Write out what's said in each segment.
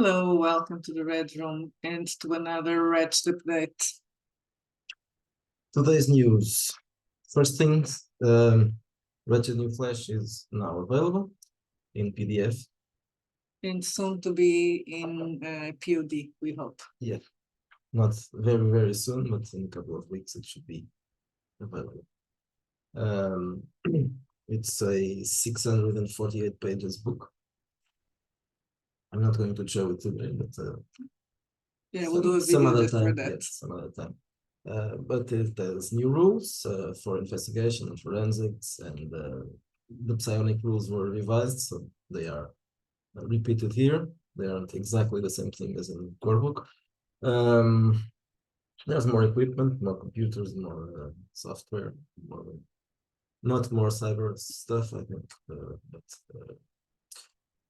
Hello, welcome to the Red Room and to another Wretched update. Today's news. First things, Wretched New Flash is now available in PDF. And soon to be in POD, we hope. Yeah, not very, very soon, but in a couple of weeks it should be available. It's a 648 pages book. I'm not going to show it today, but yeah, we'll do a video just for that. Yes, some other time. But it has new rules for investigation and forensics, and the psionic rules were revised, so they are repeated here. They aren't exactly the same thing as in the core book. There's more equipment, more computers, more software, not more cyber stuff, I think,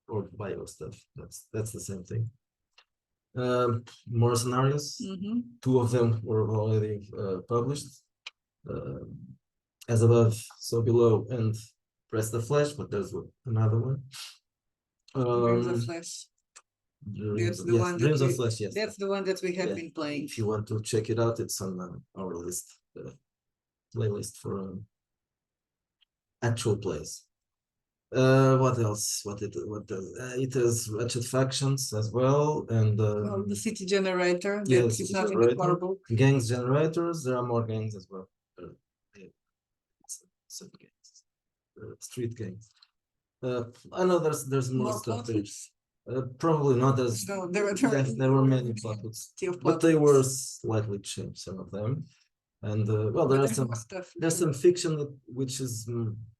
or bio stuff. That's the same thing. More scenarios. Two of them were already published. As above, so below, and Press the Flash, but there's another one. Dreams of Flash. That's the one Dreams of Flash, yes. That's the one that we have been playing. If you want to check it out, it's on our list, playlist for actual plays. What else? It has Wretched Factions as well, and the city generator. Yes, it's not in the core book. Gangs generators. There are more gangs as well. Some gangs, street gangs. I know there's more stuff there. Probably not as there were many plots, but they were slightly changed, some of them. And well, there's some fiction which is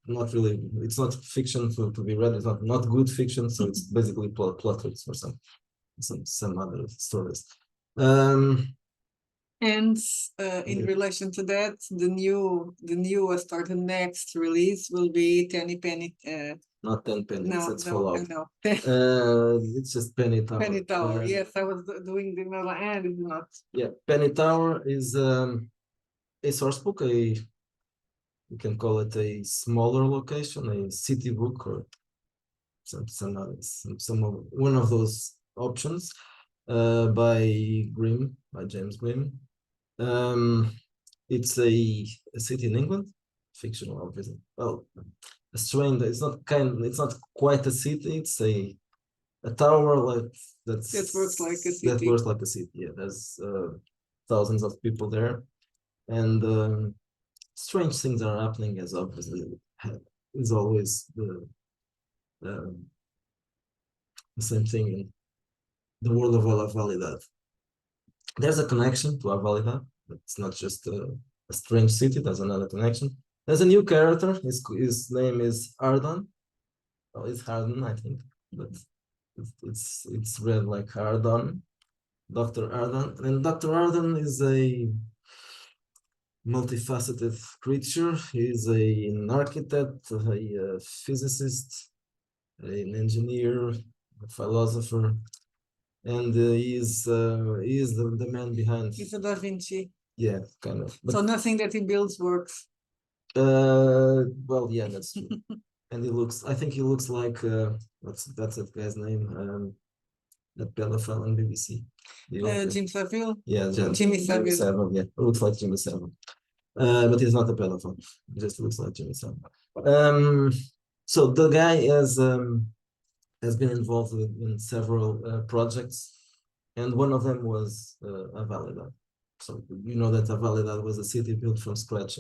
not really, it's not fiction to be read, it's not good fiction, so it's basically plot hooks or some other stories. And in relation to that, the newest or the next release will be Penny. Not 10 pennies, no, it's Fallout. No. It's just Penney Tower. Penney Tower, yes, I was doing the another and it's not. Yeah, Penney Tower is a source book, you can call it a smaller location, a city book, or one of those options, by James Grimm. It's a city in England, fictional, obviously. Well, a strain. It's not quite a city. It's a tower that works like a city. That works like a city. Yeah, there's thousands of people there, and strange things are happening, as obviously is always the same thing in the world of Validad. There's a connection to Validad. It's not just a strange city. There's another connection. There's a new character. His name is Ardan. Well, it's Harden, I think, but it's read like Ardan, Dr. Ardan. And Dr. Ardan is a multifaceted creature. He's an architect, a physicist, an engineer, a philosopher, and he is the man behind. He's a Da Vinci. Yeah, kind of. But, so nothing that he builds works. Well, yeah, that's true. And I think he looks like that's that guy's name. That pedophile on BBC. Jim Savile. Yeah, Jimmy Savile. Yeah, it looks like Jimmy Savile. But he's not a pedophile. He just looks like Jimmy Savile. So the guy has been involved in several projects, and one of them was Validad. So you know that Validad was a city built from scratch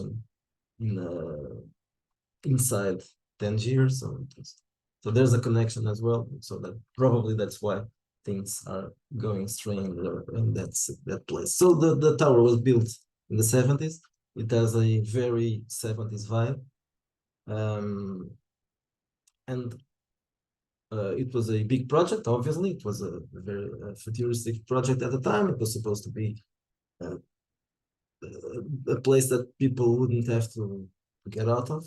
inside Tangier. So there's a connection as well. So that's why things are going strange in that place. So the tower was built in the 70s. It has a very 70s vibe. And it was a big project, obviously. It was a very futuristic project at the time. It was supposed to be a place that people wouldn't have to get out of.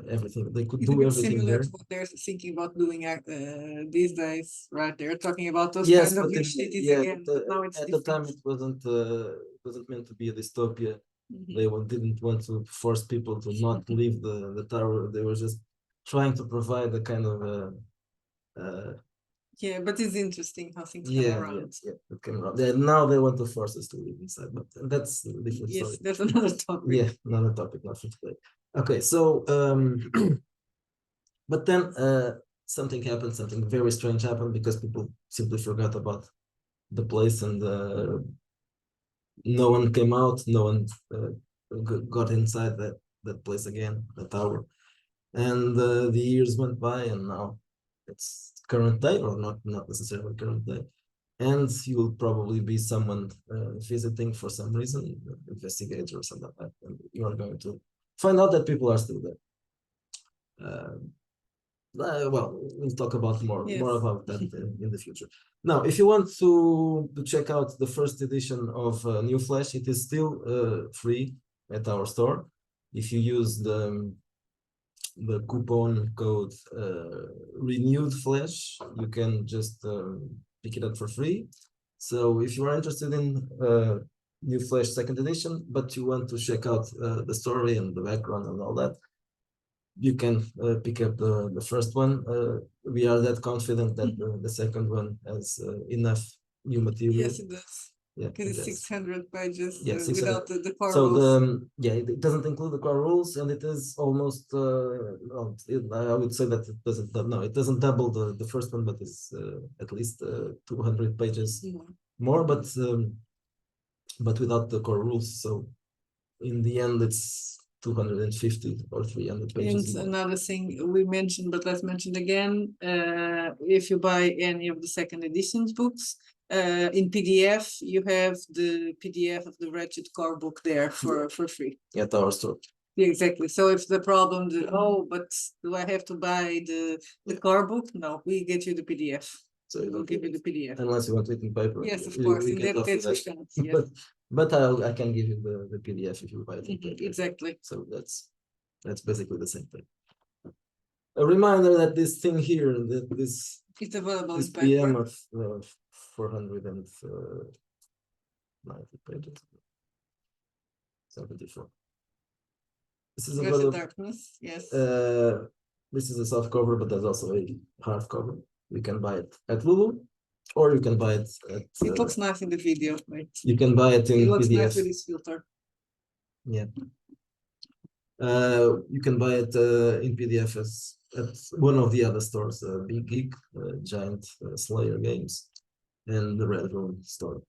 Everything they could do everything there. To what they're thinking about doing these days, right? They're talking about those kind of big cities again. Now it's at the time it wasn't meant to be a dystopia. They didn't want to force people to not leave the tower. They were just trying to provide a kind of Yeah, but it's interesting how things come Yeah, around. it came around. Now they want to force us to live inside, but that's a different Yes, story. that's another topic. Yeah, another topic, not for today. Okay, so but then something happened, something very strange happened because people simply forgot about the place, and no one came out, no one got inside that place again, the tower. And the years went by, and now it's current day, or not necessarily current day. And you will probably be someone visiting for some reason, investigator or something like that, and you are going to find out that people are still there. Well, we'll talk about more about that in the future. Now, if you want to check out the first edition of New Flash, it is still free at our store. If you use the coupon code renewed flash, you can just pick it up for free. So if you are interested in New Flash second edition, but you want to check out the story and the background and all that, you can pick up the first one. We are that confident that the second one has enough new material. Yes, it does. Yeah, because it's 600 pages without the core so rules. it doesn't include the core rules, and it is almost I would say that it doesn't double the first one, but it's at least 200 pages more, but without the core rules. So in the end, it's 250 or 300 pages. And another thing we mentioned, but let's mention again, if you buy any of the second editions books, in PDF, you have the PDF of the Wretched core book there for free. At our store. Yeah, exactly. So if the problem, but do I have to buy the core book? No, we get you the PDF. So we'll give you the PDF. Unless you want it in paper. Yes, of course. In that case, we can't. Yes. But I can give you the PDF if you buy it in paper. Exactly. So that's basically the same thing. A reminder that this thing here, that this it's available this in paper. PM of 490 pages. 74. This is Wretched Darkness, yes. This is a soft cover, but there's also a hard cover. You can buy it at Lulu, or you can buy it at. It looks nice in the video, right? You can buy it in it looks PDF. Nice with this filter. Yeah. You can buy it in PDF at one of the other stores, Big Geek, Giant Slayer Games, and the Red Room store.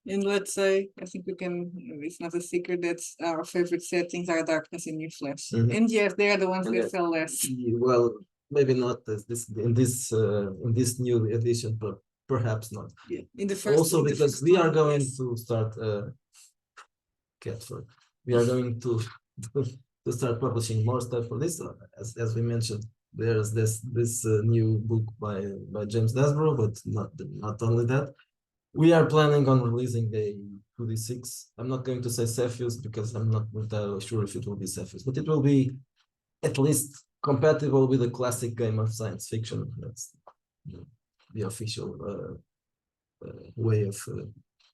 And let's say, I think we can, it's not a secret that our favorite settings are Darkness and New Flash. And yes, they are the ones that sell less. Well, maybe not in this new edition, but perhaps not. Yeah. In the first, also because we are going to start we are going to start publishing more stuff for this. As we mentioned, there's this new book by James Desborough, but not only that. We are planning on releasing a 2d6. I'm not going to say Cepheus because I'm not entirely sure if it will be Cepheus, but it will be at least compatible with the classic game of science fiction. That's the official way of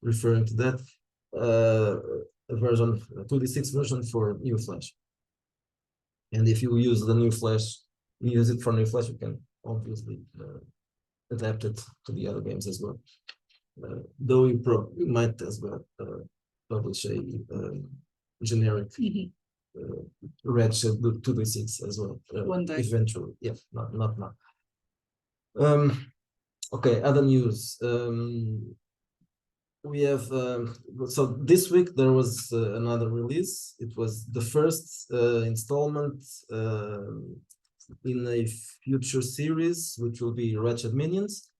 referring to that. A version, a 2d6 version for New Flash. And if you use the New Flash, you use it for New Flash, you can obviously adapt it to the other games as well. Though you might as well publish a generic Wretched 2d6 as well. One day. Eventually, yeah, not now. Okay, other news. We have so this week there was another release. It was the first installment in a future series, which will be Wretched Minions.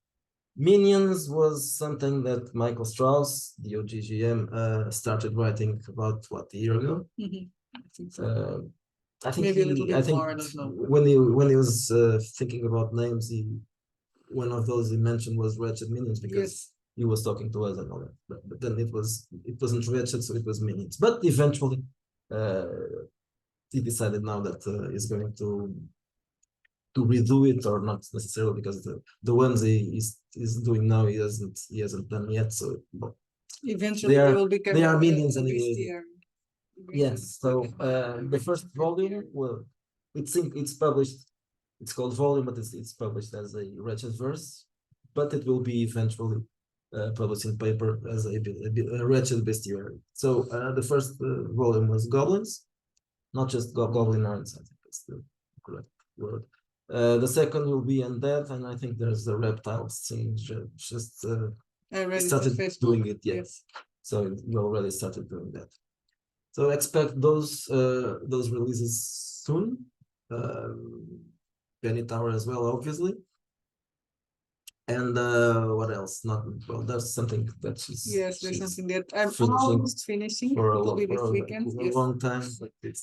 Minions was something that Michael Strauss, the OGGM, started writing about a year ago. I think maybe a little bit more. I don't know. When he was thinking about names, one of those he mentioned was Wretched Minions because he was talking to us and all that. But then it wasn't Wretched, so it was Minions. But eventually, he decided now that he's going to redo it, or not necessarily, because the ones he is doing now he hasn't done yet. So eventually they will become Minions anyway. Yes. So the first volume, well, it's published. It's called Volume, but it's published as a Wretched Verse. but it will be eventually published in paper as a Wretched Bestiary. So the first volume was goblins, not just goblinoids, I think that's the correct word. The second will be undead, and I think there's a reptile scene just started doing it, yes. So we already started doing that. So expect those releases soon. Penney Tower as well, obviously. And what else? Not well. There's something that there's something that I'm almost finishing. For it will be this weekend. A long time.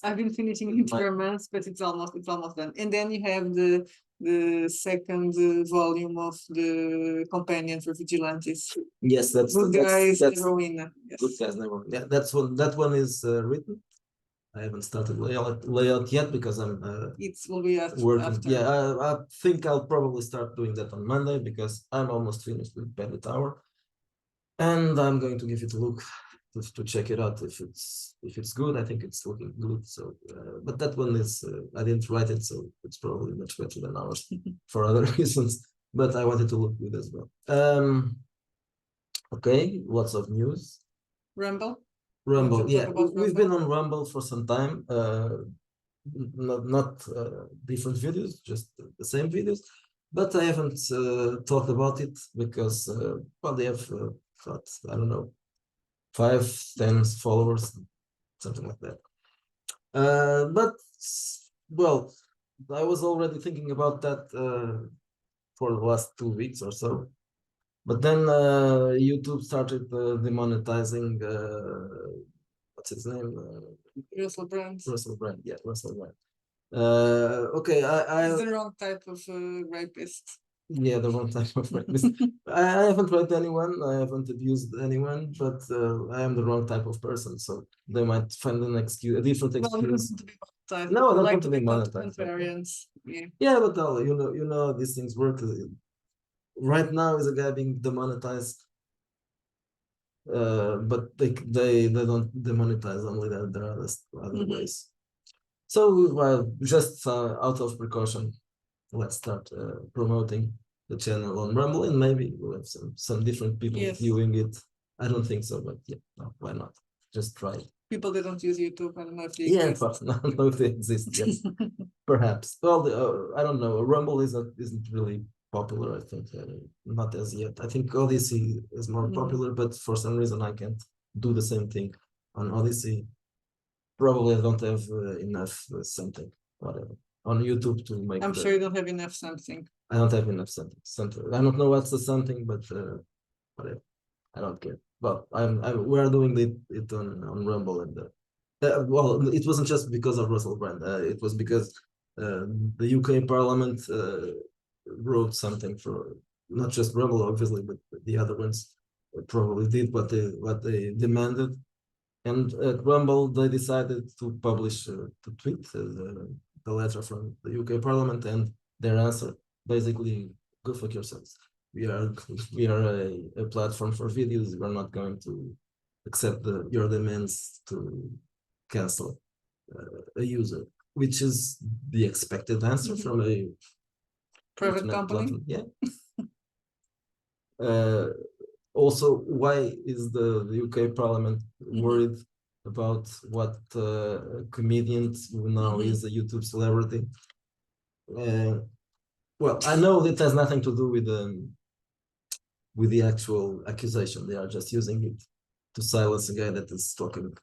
I've been finishing it for a month, but it's almost done. And then you have the second volume of the companion for vigilantes. Yes, that's Good Guys, Rowena. Yes. Good Guys, yeah, that's one. That one is written. I haven't started layout yet because I'm it will be working. After. Yeah, I think I'll probably start doing that on Monday because I'm almost finished with Penney Tower, and I'm going to give it a look to check it out if it's good. I think it's looking good. So, but that one is I didn't write it, so it's probably much better than ours for other reasons. But I wanted to look good as well. Okay, lots of news. Rumble, yeah, we've been on Rumble for some time. Not different videos, just the same videos. But I haven't talked about it because well, they have got, I don't know, 5-10 followers, something like that. But well, I was already thinking about that for the last 2 weeks or so. But then YouTube started demonetizing what's his name? Russell Brand. Russell Brand, yeah, Russell Brand. Okay, He's the wrong type of rapist. Yeah, the wrong type of rapist. I haven't raped anyone, I haven't abused anyone, but I am the wrong type of person, so they might find an excuse, a different excuse. No, I don't want to be monetized. Yeah, but you know how these things work. Right now is a guy being demonetized, but they don't demonetize, only that there are other ways. So just out of precaution, let's start promoting the channel on Rumble, and maybe we'll have some different people viewing it. I don't think so, but yeah, no, why not? Just try it. People that don't use YouTube, I don't know if they exist. I don't know if they exist. Yes, perhaps. Well, I don't know. Rumble isn't really popular, I think, not as yet. I think Odyssey is more popular, but for some reason I can't do the same thing on Odyssey. Probably I don't have enough something, whatever, on YouTube to make. I'm sure you don't have enough something. I don't have enough something. I don't know what's the something, but whatever. I don't care. Well, we are doing it on Rumble, and well, it wasn't just because of Russell Brand. It was because the UK Parliament wrote something for not just Rumble, obviously, but the other ones probably did what they demanded. And at Rumble, they decided to publish, to tweet the letter from the UK Parliament and their answer. Basically, go fuck yourselves. We are a platform for videos. We're not going to accept your demands to cancel a user, which is the expected answer from a private company. Platform. Yeah. Also, why is the UK Parliament worried about what comedian who now is a YouTube celebrity? Well, I know it has nothing to do with the actual accusation. They are just using it to silence a guy that is talking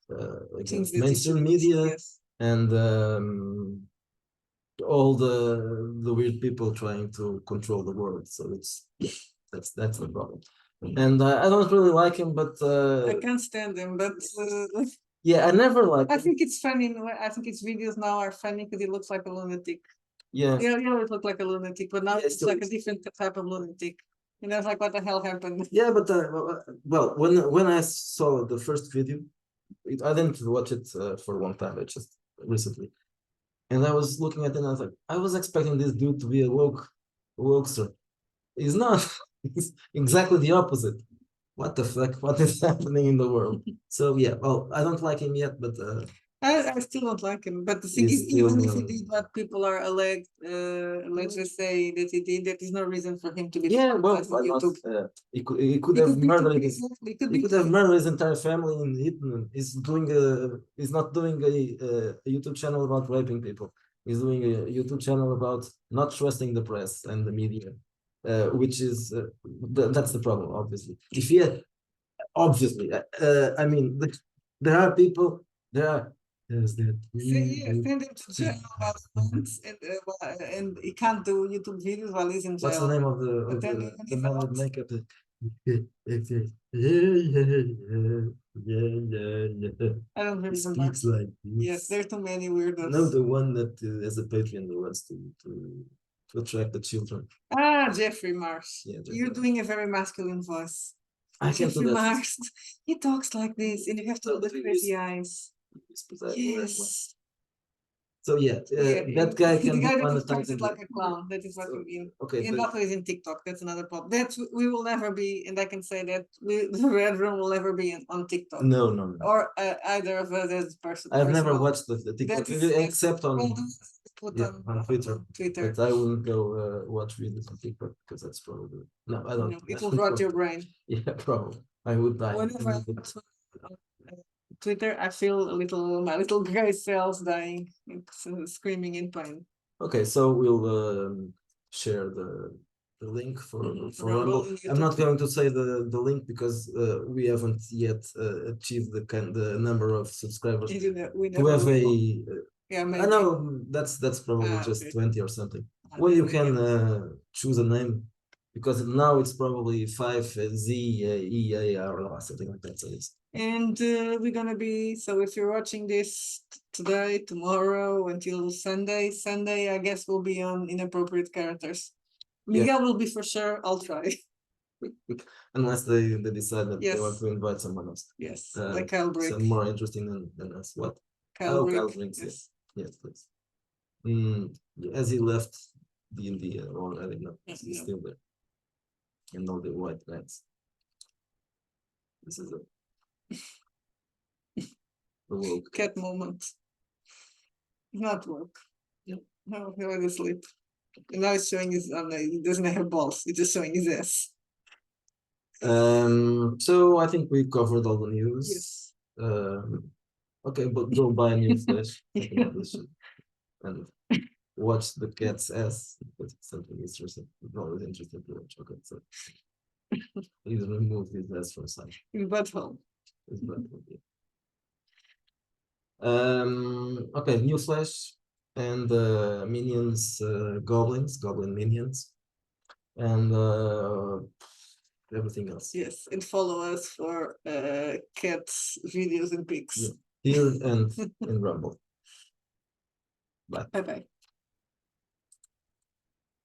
against mainstream media and all the weird people trying to control the world. So that's the problem. And I don't really like him, but I can't stand him. But yeah, I never liked. I think it's funny. I think his videos now are funny because he looks like a lunatic. Yeah, he always looked like a lunatic, but now it's like a different type of lunatic. And I was like, what the hell happened? Yeah, but well, when I saw the first video, I didn't watch it for a long time. I just recently, and I was looking at it and I was like, I was expecting this dude to be a wokester. He's not. It's exactly the opposite. What the fuck? What is happening in the world? So yeah, well, I don't like him yet, but I still don't like him, but the thing is, He's still, even if he did what people are let's just say that he did, that is no reason for him to be yeah, well, demonetized why on not? YouTube. He could He have could be murdered too his evil, he could he be could too have evil. murdered his entire family in Hitman. He's not doing a YouTube channel about raping people. He's doing a YouTube channel about not trusting the press and the media, which is that's the problem, obviously. If he had, obviously, I mean, there are people, there's that. Send him to jail about months, and he can't do YouTube videos while he's in jail. What's the name of But then the even man with not- makeup? Yeah. I don't He remember. speaks like Yes, this. there are too many weirdos. No, the one that has a Patreon that wants to attract the children. Ah, Jeffrey Marsh. Yeah, Jeffrey You're Marsh. doing a very masculine voice. I can't do Jeffrey that. Marsh, he talks like this, and you have to No, do the please. crazy eyes. Yes. Yes. So yeah, that guy can the be guy that monetized. expresses like a clown. That is what So, you mean. okay, And but also is in TikTok. That's another problem. That we will never be, and I can say that the Red Room will never be on TikTok. no. Or either of us as person. I've never personal. watched the TikTok That is except on put yeah, on Twitter. Twitter. But I wouldn't go watch videos on TikTok because that's probably no. I don't. No, it will rot your brain. Yeah, probably. I would die. Whenever I watch Twitter, I feel my little gray cells dying, it's, screaming in pain. Okay, so we'll share the link for Rumble Rumble. in I'm not YouTube. going to say the link because we haven't yet achieved the number of subscribers You know, we to never have will. a. Yeah, I maybe. know that's probably just Okay. 20 or something. When you can choose a name, because now it's probably 5ZEAR or something like that. So it's And we're gonna be, so if you're watching this today, tomorrow, until Sunday, I guess we'll be on inappropriate characters. Miguel will be for sure. I'll try. unless they decide that they Yes. want to invite someone else. Yes, like Kyle Brick. Some more interesting than us. What? Kyle Brick. Kyle Brick, Yes. Yes, please. As he left D&D already, no, he's No. still there. And all the white guys. This is a woke Cat moment. Not work. Yep. No, he was asleep. And now he's showing his, he doesn't have balls. He's just showing his ass. So I think we covered all the news. Yes. Okay, but go buy a new Flash and watch the cat's ass. That's something interesting. Always interesting to watch. Okay, so please remove his ass from sight. In butthole. His butthole, yeah. Okay, Newsflash and minions, goblin minions, and everything else. Yes, and follow us for cats videos and pics. Yeah. Here and in Rumble. Bye. Bye bye.